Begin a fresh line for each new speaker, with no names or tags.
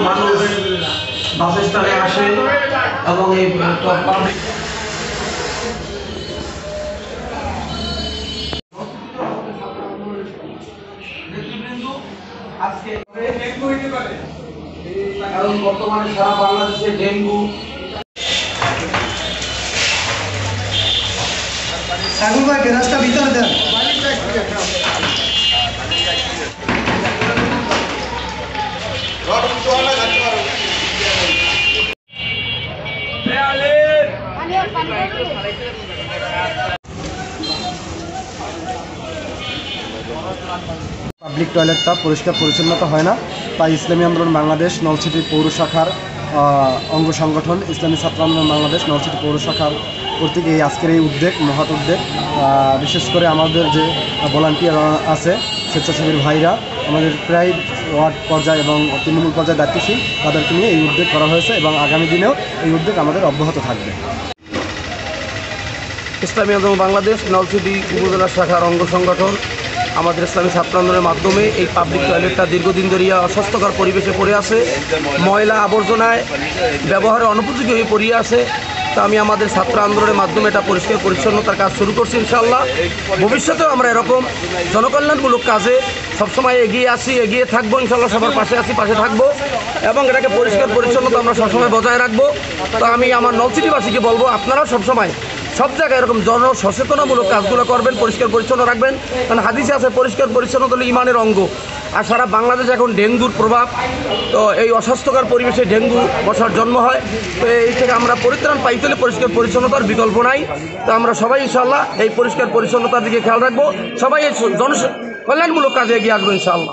মানুষ বাসস্থানে আসে এবং এই কারণ বর্তমানে সারা বাংলাদেশে ডেঙ্গু
রাস্তা ভিতরে দেন।
পাবলিক টয়লেটটা পরিষ্কার পরিচ্ছন্নতা হয় না, তাই ইসলামী আন্দোলন বাংলাদেশ নলছিটি পৌর শাখার অঙ্গ সংগঠন ইসলামী ছাত্র আন্দোলন বাংলাদেশ নলছিটি পৌর শাখার কর্তৃক এই আজকের এই উদ্যোগ, মহৎ উদ্যোগ। বিশেষ করে আমাদের যে ভলান্টিয়ার আছে, স্বেচ্ছাসেবীর ভাইরা, আমাদের প্রায় ওয়ার্ড পর্যায়ে এবং তৃণমূল পর্যায়ে দায়িত্বশীল, তাদেরকে নিয়ে এই উদ্যোগ করা হয়েছে এবং আগামী দিনেও এই উদ্যোগ আমাদের অব্যাহত থাকবে।
ইসলামী আন্দোলন বাংলাদেশ নলছিটি উপজেলা শাখার অঙ্গ সংগঠন আমাদের ইসলামী ছাত্র আন্দোলনের মাধ্যমে এই পাবলিক টয়লেটটা দীর্ঘদিন ধরিয়া অস্বাস্থ্যকর পরিবেশে পড়ে আছে, ময়লা আবর্জনায় ব্যবহারে অনুপযোগী হয়ে পড়ে আছে। তো আমি আমাদের ছাত্র আন্দোলনের মাধ্যমে এটা পরিষ্কার পরিচ্ছন্নতার কাজ শুরু করছি। ইনশাআল্লাহ ভবিষ্যতেও আমরা এরকম জনকল্যাণমূলক কাজে সবসময় এগিয়ে আসি, এগিয়ে থাকবো। ইনশাআল্লাহ সবার পাশে আছি, পাশে থাকবো এবং এটাকে পরিষ্কার পরিচ্ছন্নতা আমরা সবসময় বজায় রাখবো। তো আমি আমার নলছিটিবাসীকে বলবো, আপনারাও সবসময় সব জায়গায় এরকম জনসচেতনামূলক কাজগুলো করবেন, পরিষ্কার পরিচ্ছন্ন রাখবেন। কারণ হাদিসে আছে পরিষ্কার পরিচ্ছন্নতা হলো ইমানের অঙ্গ। আর সারা বাংলাদেশে এখন ডেঙ্গুর প্রভাব, তো এই অস্বাস্থ্যকর পরিবেশে ডেঙ্গু মশার জন্ম হয়। তো এই থেকে আমরা পরিত্রাণ পাইতে হলে পরিষ্কার পরিচ্ছন্নতার বিকল্প নাই। তো আমরা সবাই ইনশাআল্লাহ এই পরিষ্কার পরিচ্ছন্নতার দিকে খেয়াল রাখবো, সবাই এই জনকল্যাণমূলক কাজে এগিয়ে আসবো ইনশাআল্লাহ।